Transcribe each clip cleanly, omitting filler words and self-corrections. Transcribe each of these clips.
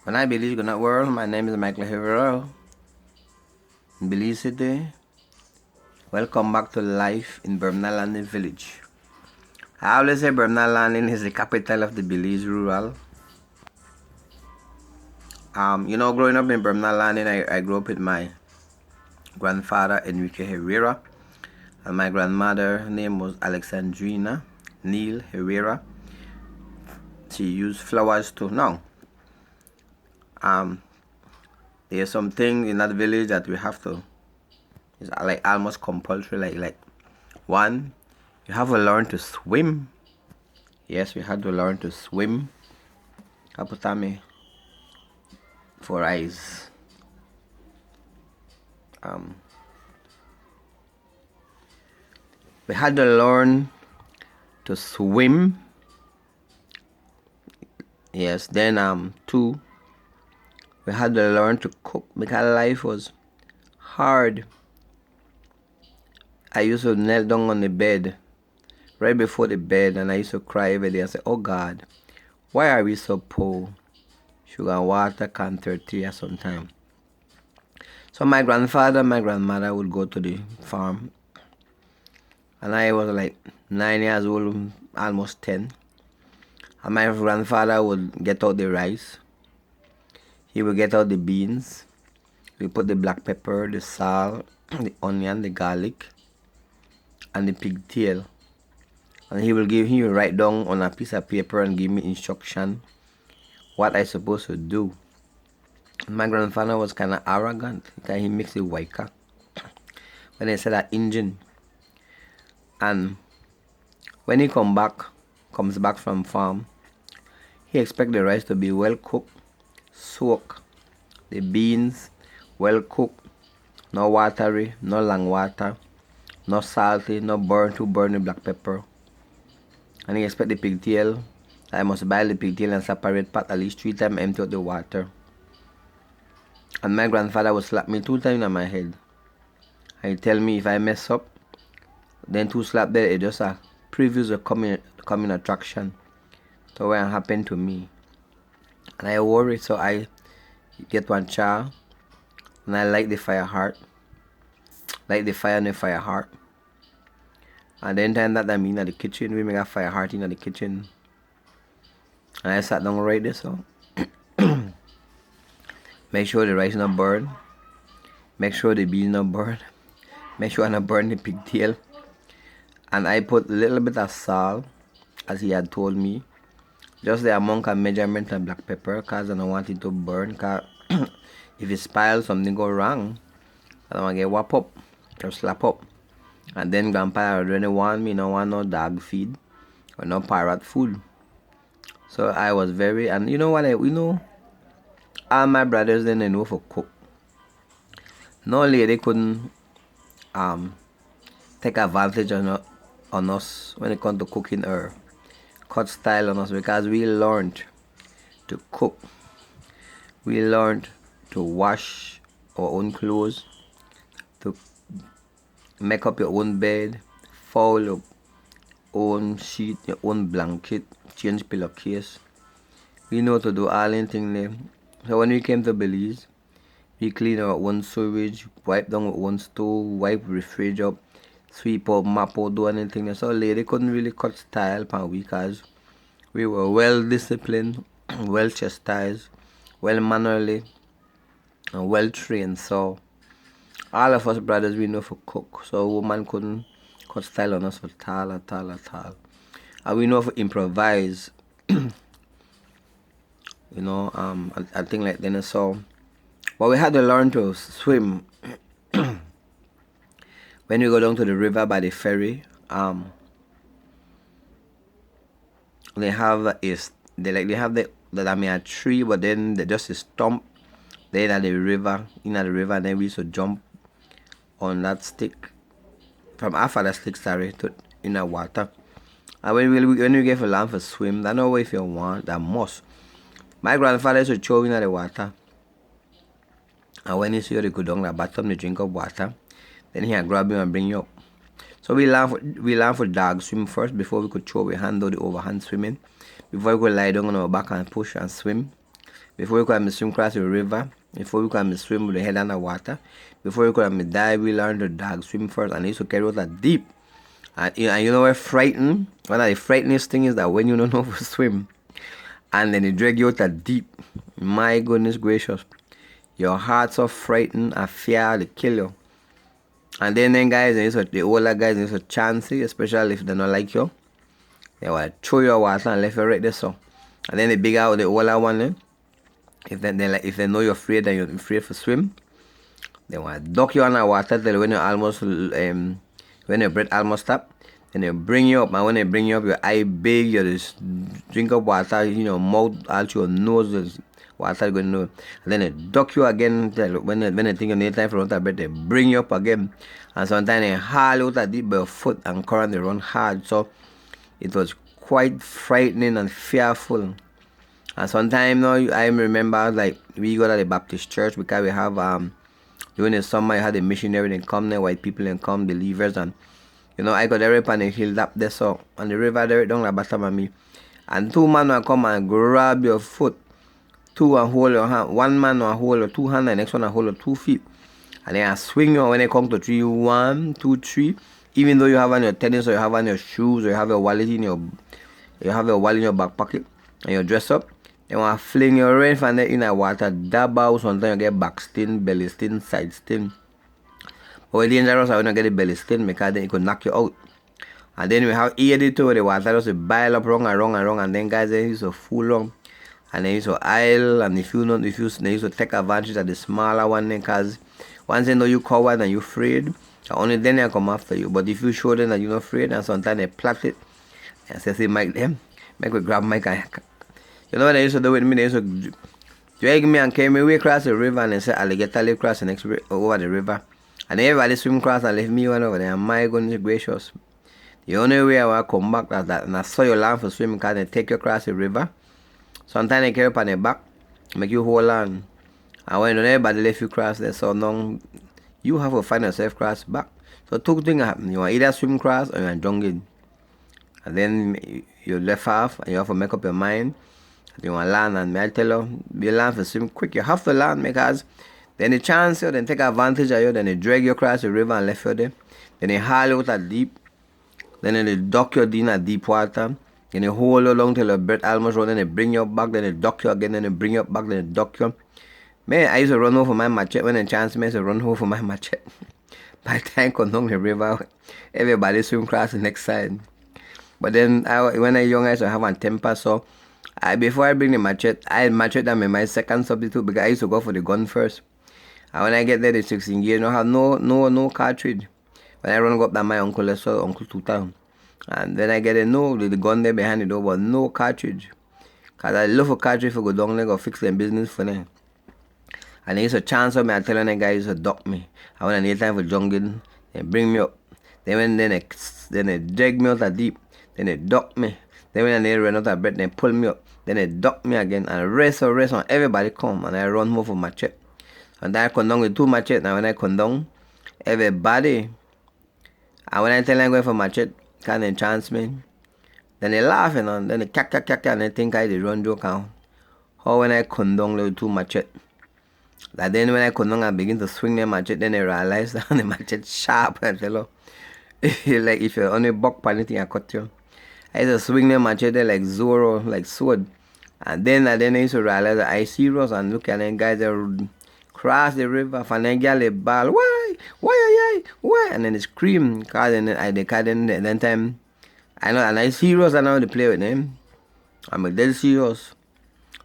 When I Belize, good night world. My name is Michael Rivera in Belize City. Welcome back to life in Bermudian Landing village. I always say Bermudian Landing is the capital of the Belize rural. Growing up in Bermudian Landing, I grew up with my grandfather Enrique Herrera, and my grandmother, her name was Alexandrina Neil Herrera. She used flowers too. Now, there's something in that village that we have to. It's like almost compulsory. Like one, you have to learn to swim. Yes, we had to learn to swim. Kaputami for eyes. We had to learn to swim. Yes, then two, we had to learn to cook because life was hard. I used to kneel down on the bed, right before the bed, and I used to cry every day and say, oh God, why are we so poor? Sugar and water can't 30 at some time. So my grandfather and my grandmother would go to the farm, and I was like 9 years old, almost 10. And my grandfather would get out the rice. He would get out the beans. We put the black pepper, the salt, the onion, the garlic, and the pigtail. And he will write down on a piece of paper and give me instruction what I supposed to do. And my grandfather was kind of arrogant because he mixed the waika when they said that engine. And when he comes back from farm, he expect the rice to be well cooked, soak, the beans well cooked, no watery, no long water, no salty, no too burn the black pepper. And he expect the pigtail. I must boil the pigtail and separate pot at least 3 times, empty out the water. And my grandfather would slap me 2 times on my head. And he tell me if I mess up, then 2 slap there, it just a previews of coming attraction to what happened to me. And I worry, so I get one char and I light the fire heart. Light the fire in the fire heart. And then time that I mean at the kitchen, we make a fire heart in the kitchen. And I sat down right there, so make sure the rice not burn. Make sure the beans not burn. Make sure I not burn the pigtail. And I put a little bit of salt, as he had told me. Just the amount of measurement of black pepper, because I don't want it to burn. Because if it spoils, something go wrong, I don't want to get whop up or slap up. And then grandpa really want me, no want no dog feed or no parrot food. So I was very, and you know what, all my brothers then they know for cook. No lady couldn't take advantage on us when it comes to cooking or cut style on us, because we learned to cook. We learned to wash our own clothes, to make up your own bed, fold your own sheet, your own blanket, change pillowcase. We know to do all anything there. So when we came to Belize, we clean our own sewage, wipe down our own stove, wipe refrigerator up, sweep up, mop out, do anything there. So lady couldn't really cut style per week, because we were well disciplined, well chastised, well mannerly, and well trained. So all of us brothers, we know for cook. So a woman couldn't cut style on us at all. And we know for improvise. I think like then. So, but we had to learn to swim. When we go down to the river by the ferry, they have a tree, but then they just a stump. Then at the river, and then we used to jump on that stick from half of the stick, to in the water. And when we get for land for swim, I know if you want, that must. My grandfather used to throw in the water, and when he see you, they go down the bottom, they drink up water. Then he grab you and bring you up. So we learn for dog swim first before we could throw our hand or the overhand swimming. Before we could lie down on our back and push and swim. Before you could swim across the river, before you could swim with the head under water, before you could dive, we learned to dog swim first, and they used to carry water deep. And you know what frightened? One of the frighteningest thing is that when you don't know how to swim, and then they drag you out that deep, my goodness gracious, your heart's so frightened and fear to kill you. And then guys, the older guys, there's a chance, especially if they don't like you, they will throw your water and left you right there. So, and then the bigger, the older one, if they know you're afraid and you're afraid to swim, they will duck you under water till when you almost when your breath almost stop. Then they bring you up, and when they bring you up, your eye big, you just drink up water, mouth out your nose, there's water going on. And then they duck you again till when they think you need time for water breath, they bring you up again. And sometimes they haul out a deep by your foot and current they run hard. So it was quite frightening and fearful. And sometimes I remember like we go to the Baptist church because we have during the summer I had a missionary and come there, white people and come, believers, and I got there up on the hill up there, so on the river there down the bottom of me. And two men will come and grab your foot, two and hold your hand. One man will hold your two hands and the next one will hold your 2 feet. And then I swing you when they come to 3, 1, 2, 3. Even though you have on your tennis or you have on your shoes or you have your wallet in your back pocket and you dress up, they want to fling your rain from there in the water, dab out, sometimes you get back stain, belly stain, side stain. But it's dangerous when you get the belly stain because then it could knock you out. And then we have 82 the water just boil up wrong and then guys they used to fool wrong. And then used to aisle, and if you they used to take advantage of the smaller one because once they know you covered and you afraid, only then they come after you. But if you show them that you're not afraid, and sometimes they plot it and say Mike them, make we grab Mike and you know what they used to do with me? They used to drag me and carry me way across the river and they said alligator live across the next over the river. And everybody swim across and left me one over there. And my goodness gracious. The only way I will come back is that and I saw you learn for swimming because they take you across the river. Sometimes they carry up on the back, make you hold on. And when everybody left you cross there, so now you have to find yourself cross back. So two things happen. You want either swim across or you want jungle. And then you left off and you have to make up your mind. You want to land, and I tell you learn to swim quick. You have to learn because then the chance you then take advantage of you, then they drag you across the river and left you there. Then they haul you out at deep. Then they duck you in at deep water. Then they hold you long till your breath almost run. Then they bring you back. Then they duck you again. Then they bring you back. Then they duck you. Man, I used to run over my machete. When the chance me, I used to run over my machete. By the time I come down the river, everybody swim across the next side. But then when I was young, I used to have a temper, so before I bring the machete, I had machete them in my second substitute because I used to go for the gun first. And when I get there, the 16 gauge, I have no cartridge. When I run up that my uncle, I saw Uncle Tutan. And then I get the gun there behind the door, but no cartridge. Because I love a cartridge for go down there, go fix them business for them. And there's a chance of me, I tell them guys to duck me. And when I need time for jungle, they bring me up. Then they drag me out of deep. Then they duck me. Then when they run out of breath, they pull me up. Then they duck me again and rest and everybody come and I run more for machete. And then I come down with 2 machetes. Now when I come down, everybody, and when I tell them I'm going for machete, can they chance me? Then they laughing and then they cack and they think I run joke out. How when I come down with 2 machetes. Like then when I come down and begin to swing the machete, then they realize that the machete sharp and tell you, like if you're only buck for anything, I cut you. I used to swing the machete like Zorro, like sword. And then I used to realize that I serious and look at them guys that cross the river and then get a ball. Why? And then they scream. Cause then time I know and I serious and now they play with them. I'm dead serious.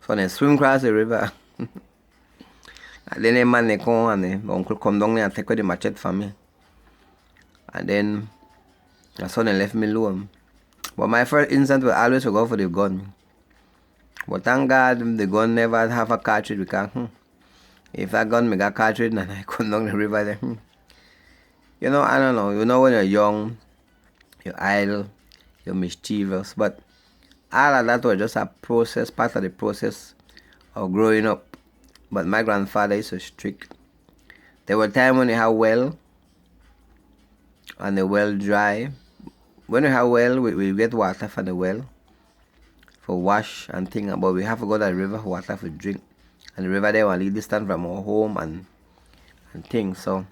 So they swim across the river. And then the man they come and the uncle come down there and take away the machete from me. And then that's how they left me alone. But my first instinct was always to go for the gun. But thank God the gun never have a cartridge because if that gun me got cartridge and I come down the river there. I don't know. When you're young, you're idle, you're mischievous. But all of that was just a process, part of the process of growing up. But my grandfather is so strict. There were times when you have well and the well dry. When we have well, we get water from the well for wash and thing, but we have to go to the river for water for drink. And the river there was a little distant from our home and things. So